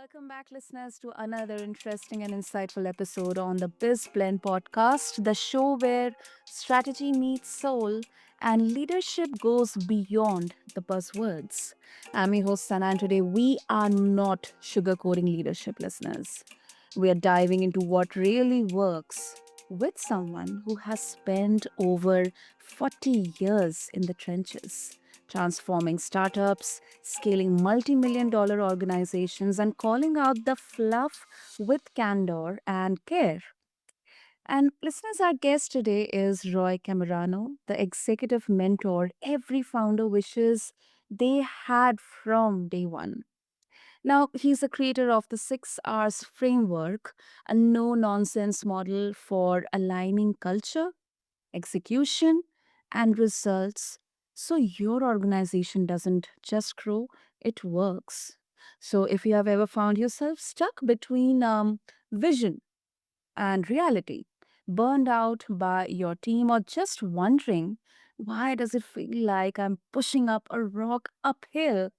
Welcome back, listeners, to another interesting and insightful episode on the BizBlend podcast, the show where strategy meets soul and leadership goes beyond the buzzwords. I'm your host, Sana, and today we are not sugarcoating leadership, listeners. We are diving into what really works with someone who has spent over 40 years in the trenches, transforming startups, scaling multi million dollar organizations, and calling out the fluff with candor and care. And listeners, our guest today is Roy Cammarano, the executive mentor every founder wishes they had from day one. Now, he's the creator of the 6 R's framework, a no nonsense model for aligning culture, execution, and results so your organization doesn't just grow, it works. So, if you have ever found yourself stuck between vision and reality, burned out by your team, or just wondering why does it feel like I'm pushing up a rock uphill,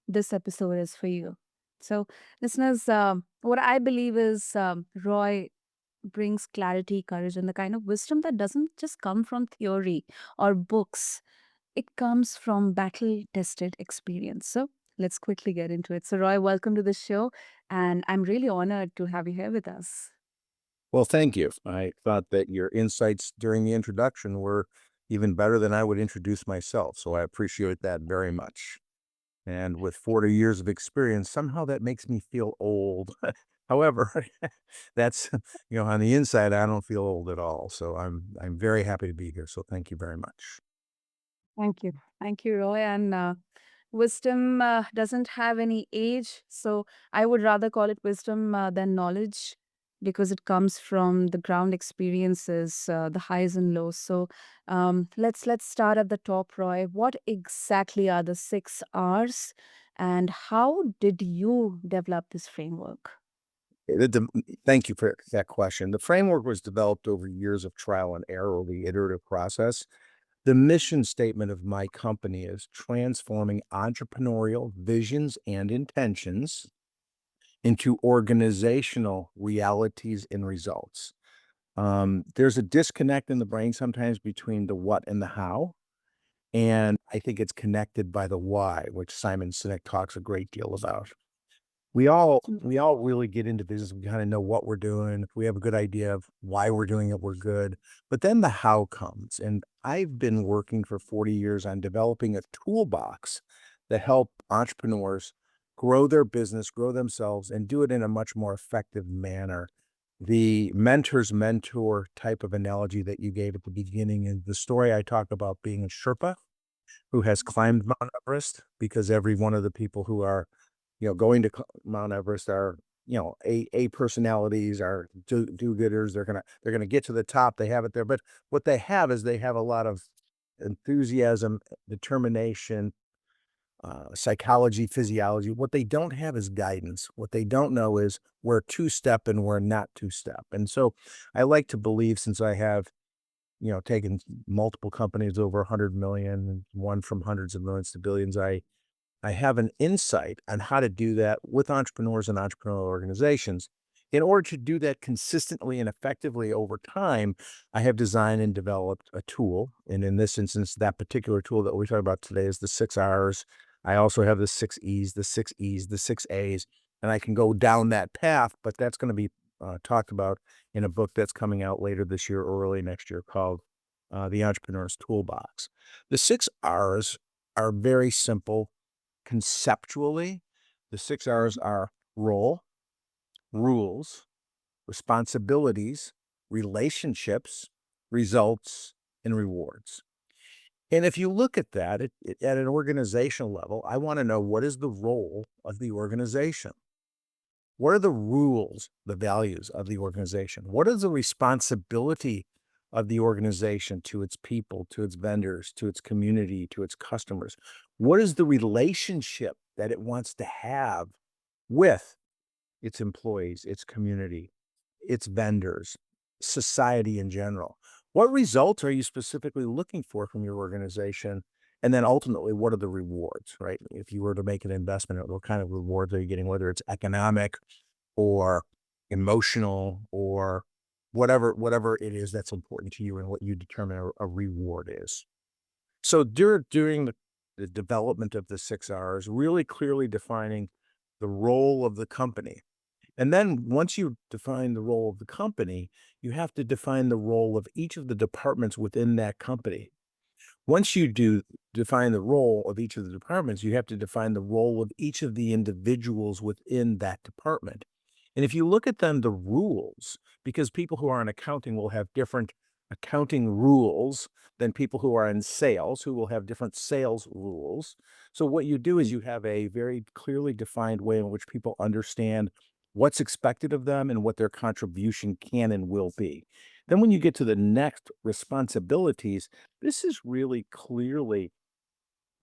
this episode is for you. So, listeners, what I believe is Roy brings clarity, courage, and the kind of wisdom that doesn't just come from theory or books. It comes from battle tested experience. So let's quickly get into it. So, Roy, welcome to the show. And I'm really honored to have you here with us. Well, thank you. I thought that your insights during the introduction were even better than I would introduce myself, so I appreciate that very much. And with 40 years of experience, somehow that makes me feel old. However, that's on the inside, I don't feel old at all. So I'm very happy to be here. So thank you very much. Thank you. Thank you, Roy. And wisdom doesn't have any age. So I would rather call it wisdom than knowledge because it comes from the ground experiences, the highs and lows. So let's start at the top, Roy. What exactly are the 6 R's, and how did you develop this framework? Thank you for that question. The framework was developed over years of trial and error, the iterative process. The mission statement of my company is transforming entrepreneurial visions and intentions into organizational realities and results. There's a disconnect in the brain sometimes between the what and the how. And I think it's connected by the why, which Simon Sinek talks a great deal about. We all really get into business. We kind of know what we're doing. If we have a good idea of why we're doing it, we're good. But then the how comes. And I've been working for 40 years on developing a toolbox that help entrepreneurs grow their business, grow themselves, and do it in a much more effective manner. The mentor's mentor type of analogy that you gave at the beginning is the story I talk about being a Sherpa who has climbed Mount Everest, because every one of the people who are going to Mount Everest are, A personalities, are do-gooders. They're gonna get to the top. They have it there. But what they have is they have a lot of enthusiasm, determination, psychology, physiology. What they don't have is guidance. What they don't know is where to step and where not to step. And so I like to believe, since I have, taken multiple companies over 100 million, one from hundreds of millions to billions, I have an insight on how to do that with entrepreneurs and entrepreneurial organizations. In order to do that consistently and effectively over time, I have designed and developed a tool. And in this instance, that particular tool that we talk about today is the 6 R's. I also have the 6 E's, the 6 E's, the 6 A's, and I can go down that path, but that's going to be talked about in a book that's coming out later this year or early next year called The Entrepreneur's Toolbox. The 6 R's are very simple. Conceptually, the 6 R's are role, rules, responsibilities, relationships, results, and rewards. And if you look at that at an organizational level, I want to know, what is the role of the organization? What are the rules, the values of the organization? What is the responsibility of the organization to its people, to its vendors, to its community, to its customers? What is the relationship that it wants to have with its employees, its community, its vendors, society in general? What results are you specifically looking for from your organization? And then ultimately, what are the rewards, right? If you were to make an investment, what kind of rewards are you getting, whether it's economic or emotional or whatever it is that's important to you and what you determine a reward is. So during the development of the 6 R's, really clearly defining the role of the company. And then once you define the role of the company, you have to define the role of each of the departments within that company. Once you do define the role of each of the departments, you have to define the role of each of the individuals within that department. And if you look at then the rules, because people who are in accounting will have different accounting rules than people who are in sales, who will have different sales rules. So what you do is you have a very clearly defined way in which people understand what's expected of them and what their contribution can and will be. Then when you get to the next responsibilities, this is really clearly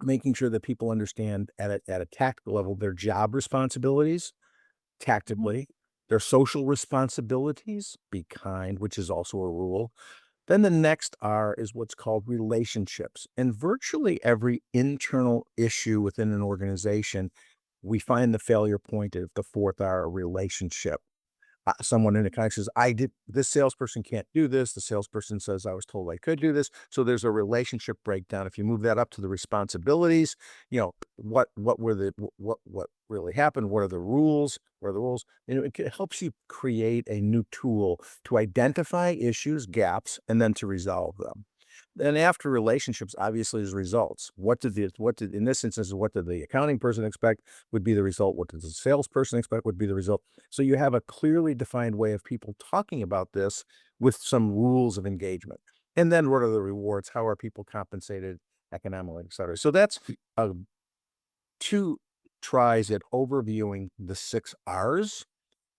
making sure that people understand at a tactical level their job responsibilities Mhm. tactically, their social responsibilities, be kind, which is also a rule. Then the next R is what's called relationships. And virtually every internal issue within an organization, we find the failure point of the fourth R, a relationship. Someone in the contact says, I did this salesperson can't do this. The salesperson says, I was told I could do this. So there's a relationship breakdown. If you move that up to the responsibilities, what were the what really happened? What are the rules? What are the rules? It helps you create a new tool to identify issues, gaps, and then to resolve them. Then after relationships, obviously, is results. What did in this instance, what did the accounting person expect would be the result? What does the salesperson expect would be the result? So you have a clearly defined way of people talking about this with some rules of engagement. And then what are the rewards? How are people compensated economically, et cetera? So that's uh, two tries at overviewing the 6 R's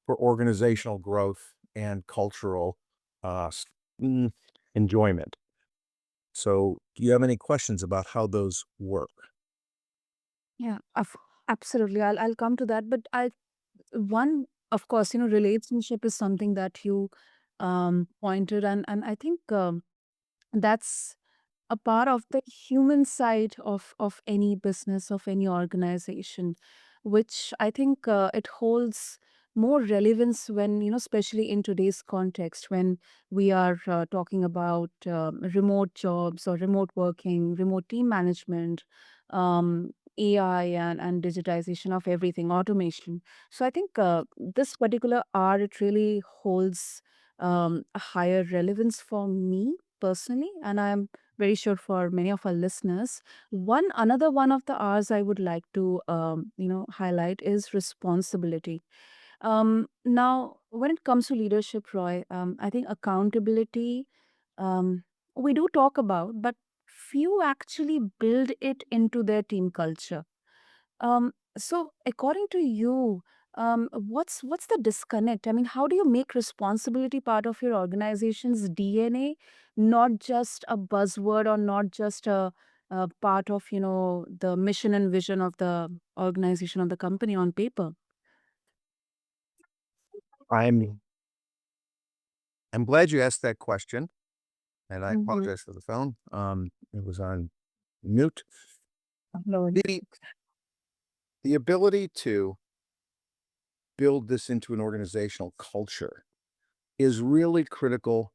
for organizational growth and cultural uh, s- mm, enjoyment. So, do you have any questions about how those work? Yeah, absolutely. I'll come to that, but I one of course, relationship is something that you pointed, and I think that's a part of the human side of any business, of any organization, which I think it holds more relevance when, especially in today's context, when we are talking about remote jobs or remote working, remote team management, AI, and digitization of everything, automation. So I think this particular R, it really holds a higher relevance for me personally, and I'm very sure for many of our listeners. Another one of the R's I would like to highlight is responsibility. Now, when it comes to leadership, Roy, I think accountability, we do talk about, but few actually build it into their team culture. So according to you, what's the disconnect? I mean, how do you make responsibility part of your organization's DNA, not just a buzzword or not just a part of the mission and vision of the organization or the company on paper? I'm I'm glad you asked that question, and I Mm-hmm. apologize for the phone. It was on mute. Lord. The ability to build this into an organizational culture is really critical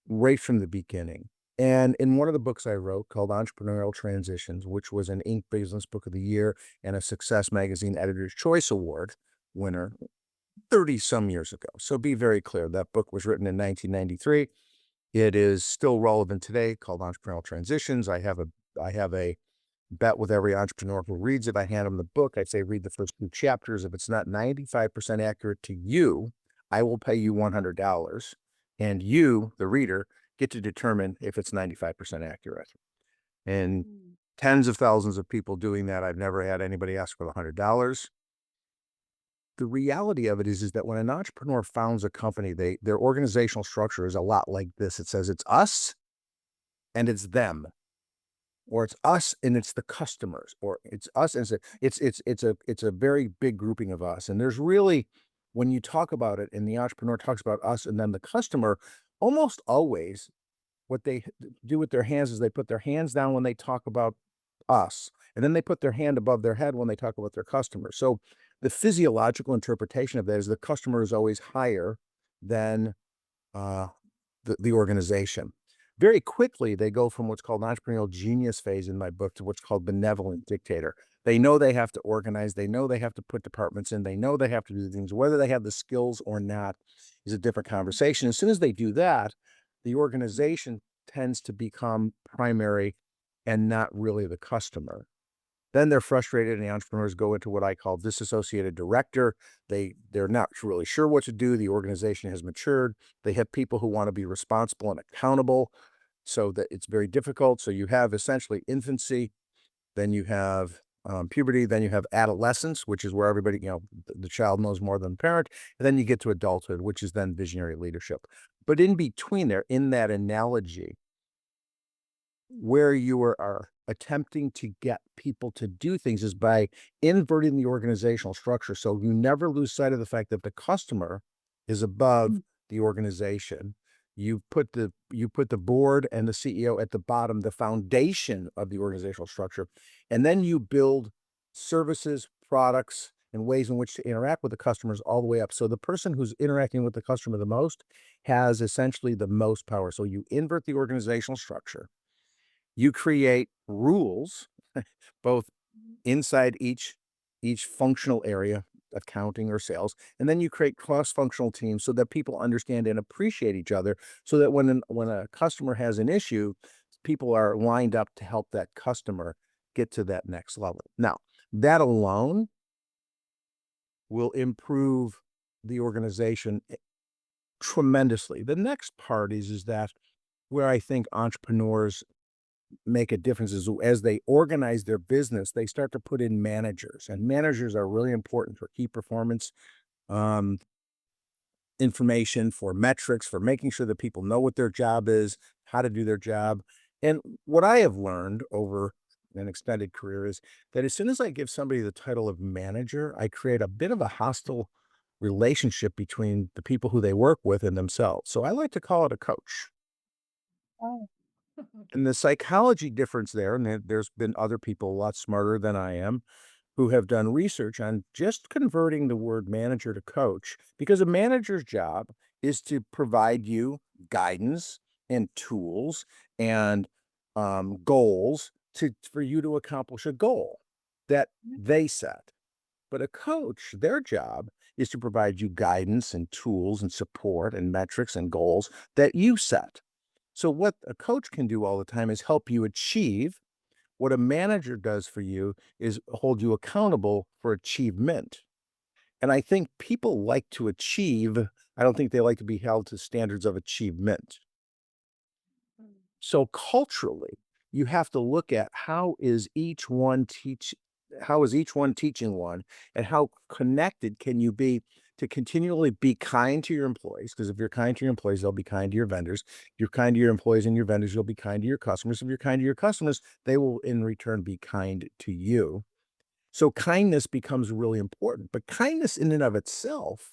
right from the beginning. And in one of the books I wrote called Entrepreneurial Transitions, which was an Inc. Business Book of the Year and a Success Magazine Editor's Choice Award winner 30 some years ago. So be very clear. That book was written in 1993. It is still relevant today, called Entrepreneurial Transitions. I have a bet with every entrepreneur who reads it. I hand them the book. I say, read the first 2 chapters. If it's not 95% accurate to you, I will pay you $100. And you, the reader, get to determine if it's 95% accurate. And Mm. tens of thousands of people doing that. I've never had anybody ask for the $100. The reality of it is that when an entrepreneur founds a company, their organizational structure is a lot like this. It says it's us and it's them, or it's us and it's the customers, or it's us and it's a very big grouping of us. And there's really, when you talk about it and the entrepreneur talks about us and then the customer, almost always what they do with their hands is they put their hands down when they talk about us, and then they put their hand above their head when they talk about their customers. So the physiological interpretation of that is the customer is always higher than uh, the organization. Very quickly, they go from what's called entrepreneurial genius phase in my book to what's called benevolent dictator. They know they have to organize. They know they have to put departments in. They know they have to do things. Whether they have the skills or not is a different conversation. As soon as they do that, the organization tends to become primary and not really the customer. Then they're frustrated, and the entrepreneurs go into what I call disassociated director. They're not really sure what to do. The organization has matured. They have people who want to be responsible and accountable, so that it's very difficult. So you have essentially infancy, then you have puberty, then you have adolescence, which is where everybody, the child knows more than the parent, and then you get to adulthood, which is then visionary leadership. But in between there, in that analogy, where you are attempting to get people to do things is by inverting the organizational structure. So you never lose sight of the fact that the customer is above Mm. the organization. You put the board and the CEO at the bottom, the foundation of the organizational structure, and then you build services, products, and ways in which to interact with the customers all the way up. So the person who's interacting with the customer the most has essentially the most power. So you invert the organizational structure, you create rules, both inside each functional area, accounting or sales, and then you create cross-functional teams so that people understand and appreciate each other, so that when a customer has an issue, people are lined up to help that customer get to that next level. Now, that alone will improve the organization tremendously. The next part is that where I think entrepreneurs make a difference is as they organize their business, they start to put in managers, and managers are really important for key performance um, information, for metrics, for making sure that people know what their job is, how to do their job. And what I have learned over an extended career is that as soon as I give somebody the title of manager, I create a bit of a hostile relationship between the people who they work with and themselves. So I like to call it a coach. Oh. And the psychology difference there, and there's been other people a lot smarter than I am who have done research on just converting the word manager to coach, because a manager's job is to provide you guidance and tools and goals for you to accomplish a goal that they set. But a coach, their job is to provide you guidance and tools and support and metrics and goals that you set. So what a coach can do all the time is help you achieve. What a manager does for you is hold you accountable for achievement. And I think people like to achieve. I don't think they like to be held to standards of achievement. So culturally, you have to look at how is each one teaching one, and how connected can you be to continually be kind to your employees? Because if you're kind to your employees, they'll be kind to your vendors. If you're kind to your employees and your vendors, you'll be kind to your customers. If you're kind to your customers, they will in return be kind to you. So kindness becomes really important. But kindness in and of itself,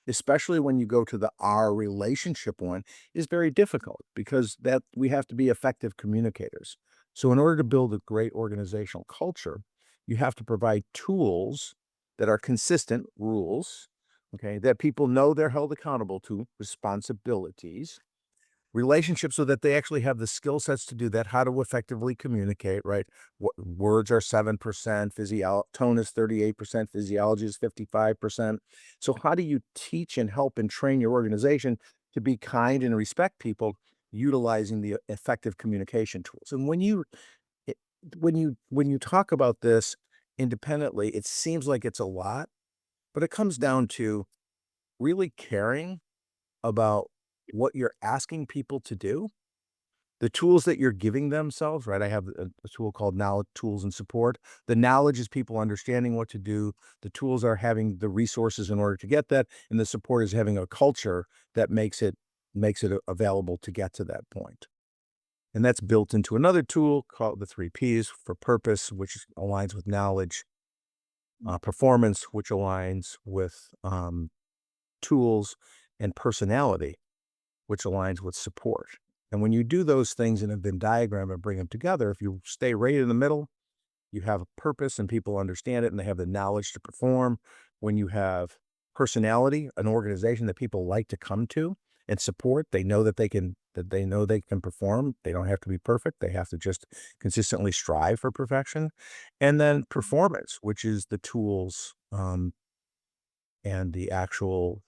especially when you go to the our relationship one, is very difficult, because that we have to be effective communicators. So in order to build a great organizational culture, you have to provide tools that are consistent, rules, okay, that people know they're held accountable to, responsibilities, relationships, so that they actually have the skill sets to do that, how to effectively communicate, right? Words are 7%, tone is 38%, physiology is 55%. So how do you teach and help and train your organization to be kind and respect people utilizing the effective communication tools? And it, when you talk about this independently, it seems like it's a lot, but it comes down to really caring about what you're asking people to do, the tools that you're giving themselves, right? I have a tool called Knowledge, Tools, and Support. The knowledge is people understanding what to do. The tools are having the resources in order to get that, and the support is having a culture that makes it available to get to that point. And that's built into another tool called the 3 Ps for purpose, which aligns with knowledge, performance, which aligns with tools, and personality, which aligns with support. And when you do those things in a Venn diagram and bring them together, if you stay right in the middle, you have a purpose and people understand it and they have the knowledge to perform. When you have personality, an organization that people like to come to and support, they know they can perform. They don't have to be perfect. They have to just consistently strive for perfection. And then performance, which is the tools and the actual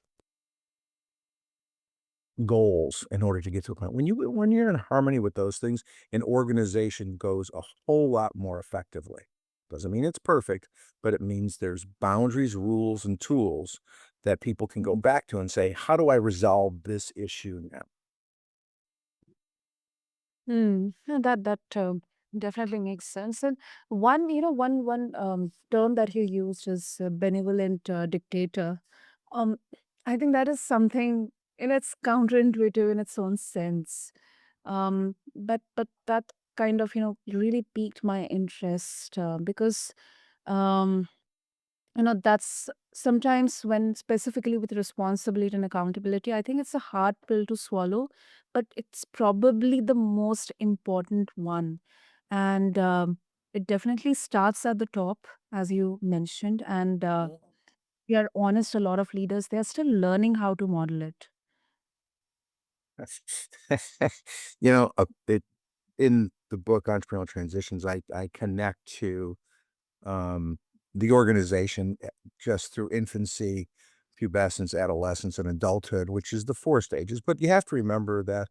goals in order to get to a point. When you're in harmony with those things, an organization goes a whole lot more effectively. Doesn't mean it's perfect, but it means there's boundaries, rules, and tools that people can go back to and say, "How do I resolve this issue now?" Yeah, that definitely makes sense. And one term that you used is benevolent dictator. Um, I think that is something, it's counterintuitive in its own sense. But that kind of really piqued my interest because um that's sometimes, when specifically with responsibility and accountability, I think it's a hard pill to swallow, but it's probably the most important one. And it definitely starts at the top, as you mentioned. And we are honest, a lot of leaders, they're still learning how to model it. It in the book Entrepreneurial Transitions, I connect to um, the organization just through infancy, pubescence, adolescence, and adulthood, which is the 4 stages. But you have to remember that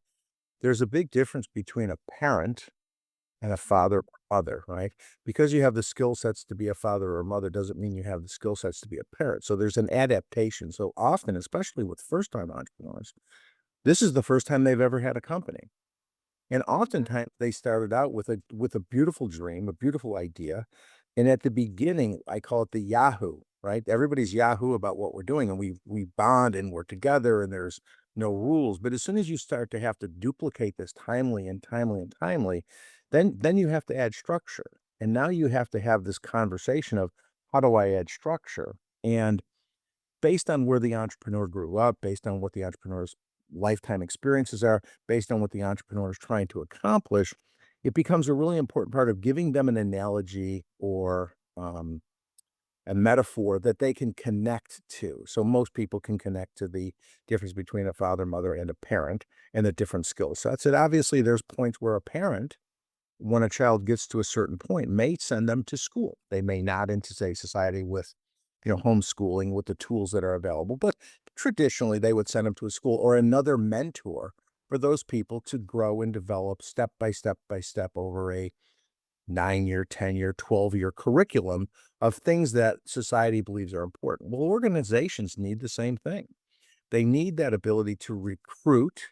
there's a big difference between a parent and a father or mother, right? Because you have the skill sets to be a father or mother doesn't mean you have the skill sets to be a parent. So there's an adaptation. So often, especially with first-time entrepreneurs, this is the first time they've ever had a company. And oftentimes they started out with a beautiful dream, a beautiful idea. And at the beginning, I call it the Yahoo, right? Everybody's Yahoo about what we're doing and we bond and we're together and there's no rules. But as soon as you start to have to duplicate this timely and timely and timely, then you have to add structure. And now you have to have this conversation of how do I add structure? And based on where the entrepreneur grew up, based on what the entrepreneur's lifetime experiences are, based on what the entrepreneur is trying to accomplish, it becomes a really important part of giving them an analogy or a metaphor that they can connect to. So most people can connect to the difference between a father, mother, and a parent and the different skill sets. And obviously, there's points where a parent, when a child gets to a certain point, may send them to school. They may not into, say, society with, homeschooling with the tools that are available, but traditionally they would send them to a school or another mentor for those people to grow and develop step by step by step over a 9-year, 10-year, 12-year curriculum of things that society believes are important. Well, organizations need the same thing. They need that ability to recruit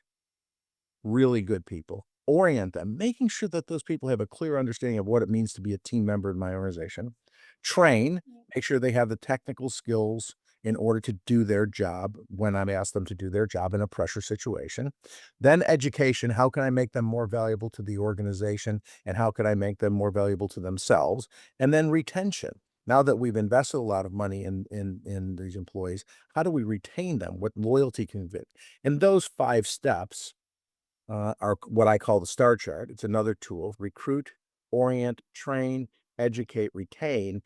really good people, orient them, making sure that those people have a clear understanding of what it means to be a team member in my organization, train, make sure they have the technical skills in order to do their job when I'm asked them to do their job in a pressure situation. Then education, how can I make them more valuable to the organization and how can I make them more valuable to themselves? And then retention. Now that we've invested a lot of money in these employees, how do we retain them? What loyalty can we get? And those 5 steps are what I call the STAR chart. It's another tool: recruit, orient, train, educate, retain.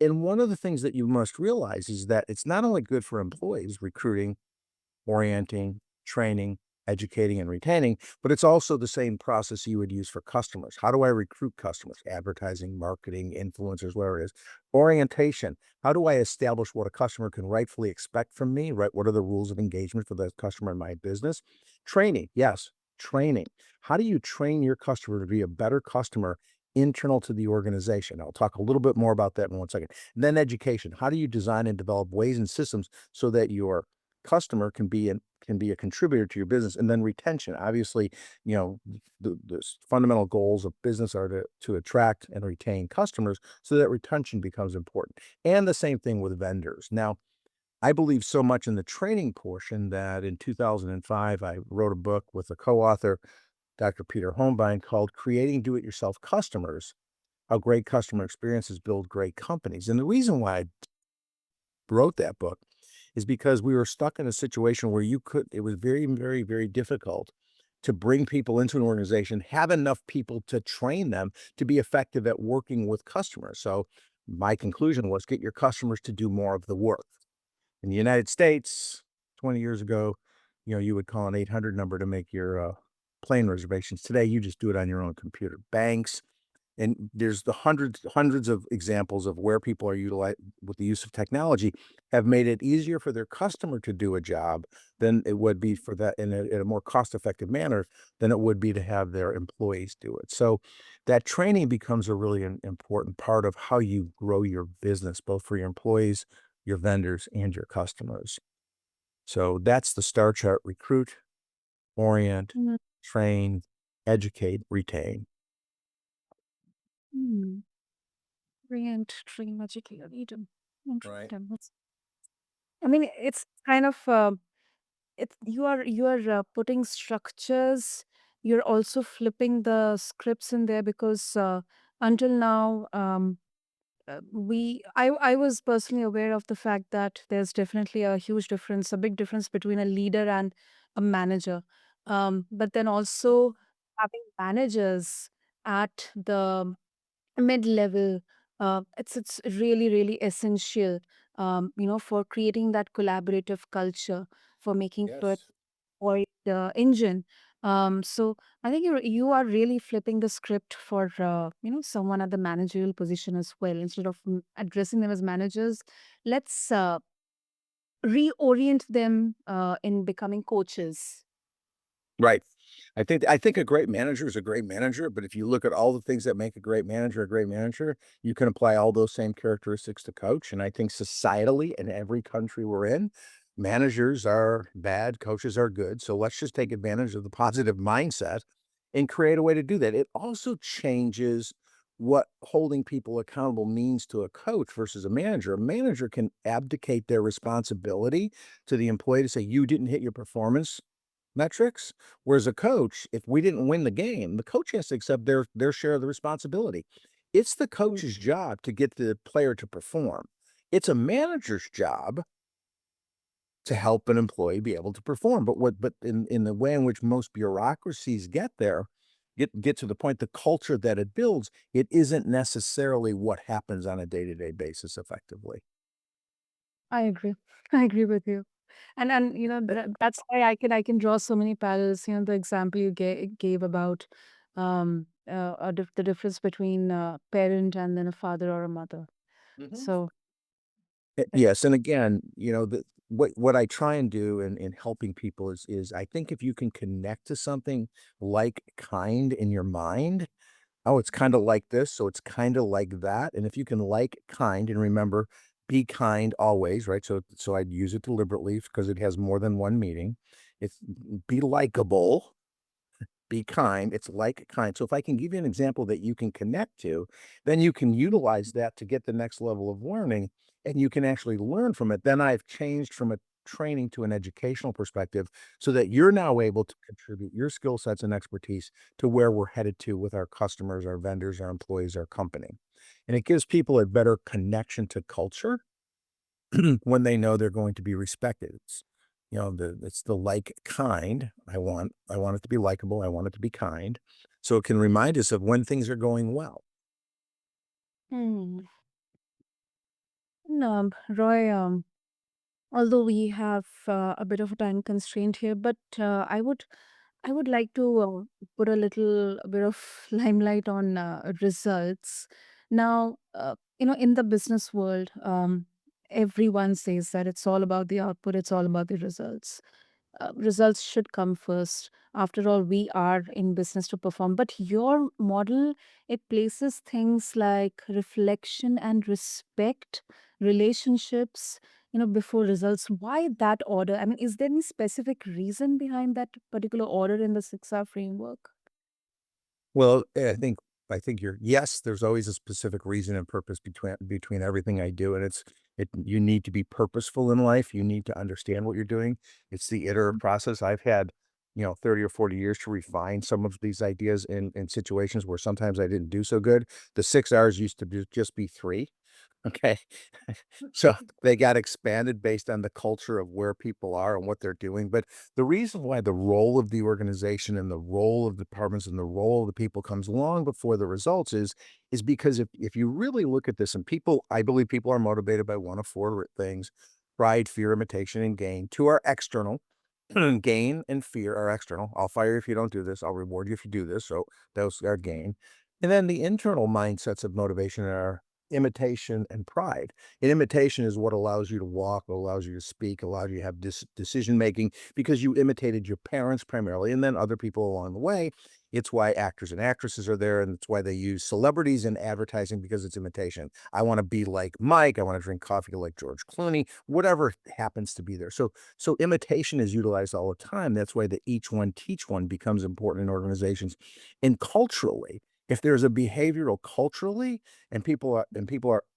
And one of the things that you must realize is that it's not only good for employees, recruiting, orienting, training, educating, and retaining, but it's also the same process you would use for customers. How do I recruit customers? Advertising, marketing, influencers, whatever it is. Orientation. How do I establish what a customer can rightfully expect from me, right? What are the rules of engagement for the customer in my business? Training. Yes, training. How do you train your customer to be a better customer internal to the organization? I'll talk a little bit more about that in 1 second. And then education. How do you design and develop ways and systems so that your customer can be a contributor to your business? And then retention. Obviously, the fundamental goals of business are to attract and retain customers so that retention becomes important. And the same thing with vendors. Now, I believe so much in the training portion that in 2005, I wrote a book with a co-author, Dr. Peter Holmbein, called Creating Do-It-Yourself Customers: How Great Customer Experiences Build Great Companies. And the reason why I wrote that book is because we were stuck in a situation where it was very, very, very difficult to bring people into an organization, have enough people to train them to be effective at working with customers. So my conclusion was get your customers to do more of the work. In the United States, 20 years ago, you would call an 800 number to make your plane reservations. Today, you just do it on your own computer. Banks, and there's the hundreds of examples of where people are utilizing with the use of technology have made it easier for their customer to do a job than it would be for that in a more cost-effective manner than it would be to have their employees do it. So that training becomes a really important part of how you grow your business, both for your employees, your vendors, and your customers. So that's the star chart: recruit, orient, Mm, train, educate, retain. mm. Brilliant dream educator leader. Right. I mean, it's kind of it's you are putting structures. You're also flipping the scripts in there because until now, I was personally aware of the fact that there's definitely a huge difference, a big difference between a leader and a manager. But then also having managers at the mid-level, it's really essential, for creating that collaborative culture, for making sure Yes. or the engine. So I think you are really flipping the script for someone at the managerial position as well. Instead of addressing them as managers, let's reorient them in becoming coaches. Right. I think a great manager is a great manager, but if you look at all the things that make a great manager, you can apply all those same characteristics to coach. And I think societally in every country we're in, managers are bad, coaches are good. So let's just take advantage of the positive mindset and create a way to do that. It also changes what holding people accountable means to a coach versus a manager. A manager can abdicate their responsibility to the employee to say, you didn't hit your performance metrics. Whereas a coach, if we didn't win the game, the coach has to accept their share of the responsibility. It's the Mm. coach's job to get the player to perform. It's a manager's job to help an employee be able to perform. But in the way in which most bureaucracies get there, get to the point, the culture that it builds, it isn't necessarily what happens on a day-to-day basis effectively. I agree. I agree with you. And that's why I can draw so many parallels. The example you gave about the difference between a parent and then a father or a mother. Mhm. So like, Yes, and again, what I try and do in helping people is I think if you can connect to something like kind in your mind, oh, it's kinda like this, so it's kinda like that, and if you can like kind and remember, be kind always, right? So I'd use it deliberately because it has more than one meaning. It's be likable, be kind. It's like kind. So if I can give you an example that you can connect to, then you can mm, utilize that to get the next level of learning and you can actually learn from it. Then I've changed from a training to an educational perspective so that you're now able to contribute your skill sets and expertise to where we're headed to with our customers, our vendors, our employees, our company. And it gives people a better connection to culture when they know they're going to be respected. It's the like kind. I want it to be likable. I want it to be kind. So it can remind us of when things are going well. hmm. No, Roy, although we have a bit of a time constraint here, but I would like to put a little bit of limelight on results. Now, in the business world, everyone says that it's all about the output, it's all about the results. Results should come first. After all, we are in business to perform. But your model, it places things like reflection and respect, relationships, before results. Why that order? I mean, is there any specific reason behind that particular order in the 6R framework? Well, I think you're yes, there's always a specific reason and purpose between everything I do, and you need to be purposeful in life. You need to understand what you're doing. It's the iterative process. I've had, 30 or 40 years to refine some of these ideas in situations where sometimes I didn't do so good. The 6 hours used to just be 3. Okay. So they got expanded based on the culture of where people are and what they're doing. But the reason why the role of the organization and the role of departments and the role of the people comes long before the results is because if you really look at this and people, I believe people are motivated by one of four things: pride, fear, imitation, and gain. Two are external. Gain and fear are external. I'll fire you if you don't do this. I'll reward you if you do this. So those are gain. And then the internal mindsets of motivation are imitation and pride. And imitation is what allows you to walk, allows you to speak, allows you to have decision making because you imitated your parents primarily and then other people along the way. It's why actors and actresses are there, and it's why they use celebrities in advertising because it's imitation. I want to be like Mike. I want to drink coffee like George Clooney, whatever happens to be there. So imitation is utilized all the time. That's why the each one teach one becomes important in organizations. And culturally, if there's a behavioral culturally and people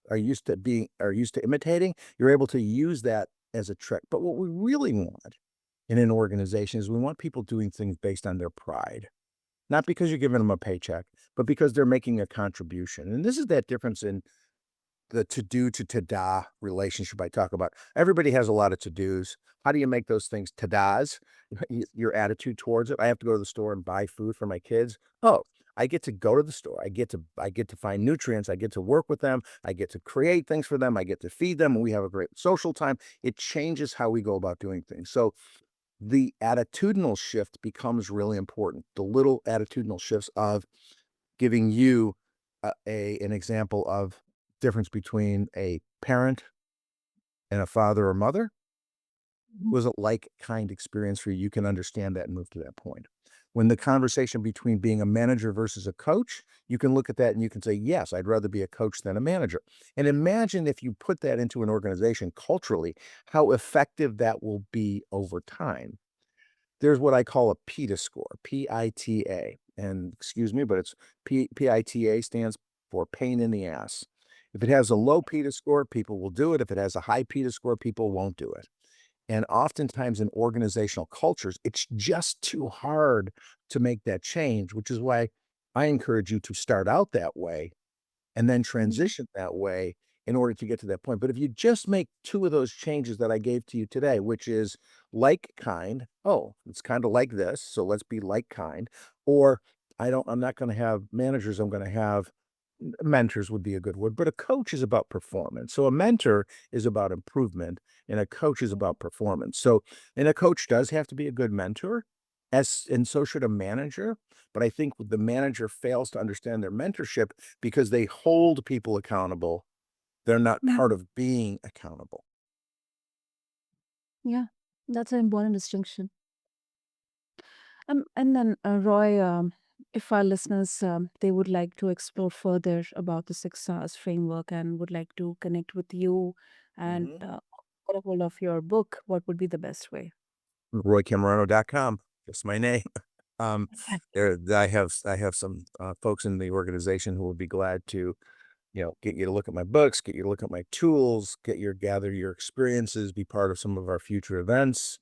are used to imitating, you're able to use that as a trick. But what we really want in an organization is we want people doing things based on their pride. Not because you're giving them a paycheck, but because they're making a contribution. And this is that difference in the to-do to to-da relationship I talk about. Everybody has a lot of to-dos. How do you make those things to-das? Your attitude towards it. I have to go to the store and buy food for my kids. Oh, I get to go to the store. I get to find nutrients. I get to work with them. I get to create things for them. I get to feed them, and we have a great social time. It changes how we go about doing things. So the attitudinal shift becomes really important. The little attitudinal shifts of giving you an example of difference between a parent and a father or mother Mhm. was a like kind experience for you. You can understand that and move to that point. When the conversation between being a manager versus a coach, you can look at that and you can say, yes, I'd rather be a coach than a manager. And imagine if you put that into an organization culturally, how effective that will be over time. There's what I call a PITA score, PITA. And excuse me, but it's PITA stands for pain in the ass. If it has a low PITA score, people will do it. If it has a high PITA score, people won't do it. And oftentimes in organizational cultures, it's just too hard to make that change, which is why I encourage you to start out that way and then Mhm. transition that way in order to get to that point. But if you just make two of those changes that I gave to you today, which is like kind, oh, it's kind of like this, so let's be like kind, or I'm not going to have managers, I'm going to have mentors would be a good word, but a coach is about performance. So a mentor is about improvement and a coach is about performance. So, and a coach does have to be a good mentor, as and so should a manager. But I think the manager fails to understand their mentorship because they hold people accountable. They're not Yeah. part of being accountable. Yeah, that's an important distinction. And then, Roy, if our listeners they would like to explore further about the 6 hours framework and would like to connect with you and Mhm. get a hold of your book, what would be the best way? RoyCammarano.com, just my name. Um, I have some folks in the organization who will be glad to get you to look at my books, get you to look at my tools, gather your experiences, be part of some of our future events,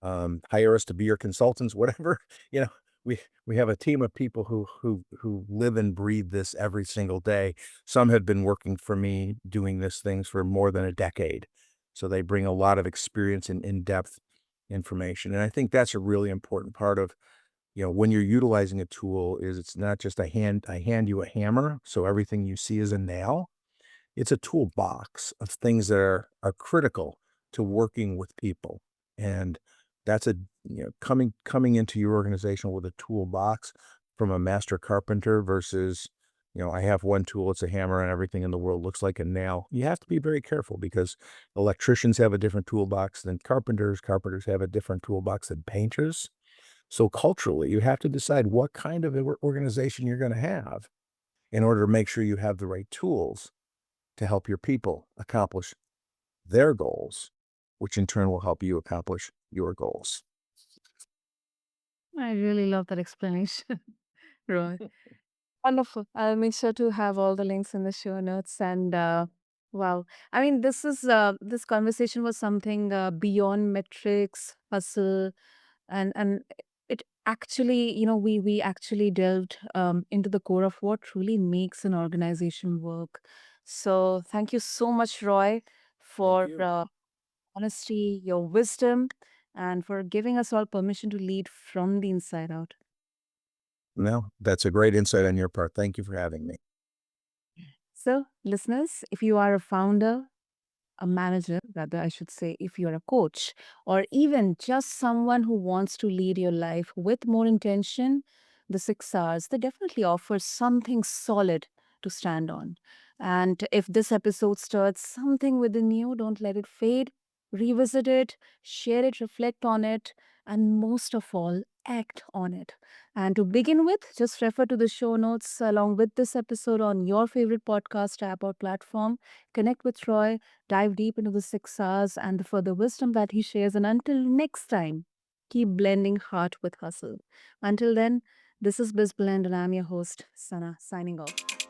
hire us to be your consultants, whatever. You know, we we have a team of people who live and breathe this every single day. Some have been working for me doing this things for more than a decade. So they bring a lot of experience and in-depth information. And I think that's a really important part of, when you're utilizing a tool is it's not just I hand you a hammer, so everything you see is a nail. It's a toolbox of things that are critical to working with people, and that's coming into your organization with a toolbox from a master carpenter versus, I have one tool, it's a hammer, and everything in the world looks like a nail. You have to be very careful because electricians have a different toolbox than carpenters. Carpenters have a different toolbox than painters. So culturally, you have to decide what kind of organization you're going to have in order to make sure you have the right tools to help your people accomplish their goals, which in turn will help you accomplish your goals. I really love that explanation, Roy. Wonderful. I'll make sure to have all the links in the show notes. And wow, I mean, this conversation was something beyond metrics, hustle, and it actually, we actually delved into the core of what truly makes an organization work. So, thank you so much, Roy, Thank for you. honesty, your wisdom, and for giving us all permission to lead from the inside out. No, that's a great insight on your part. Thank you for having me. So, listeners, if you are a founder, a manager, rather, I should say, if you're a coach, or even just someone who wants to lead your life with more intention, the 6 hours, they definitely offer something solid to stand on. And if this episode stirs something within you, don't let it fade. Revisit it, share it, reflect on it, and most of all, act on it. And to begin with, just refer to the show notes along with this episode on your favorite podcast app or platform. Connect with Roy, dive deep into the 6 hours and the further wisdom that he shares. And until next time, keep blending heart with hustle. Until then, this is BizBlend and I'm your host, Sana, signing off.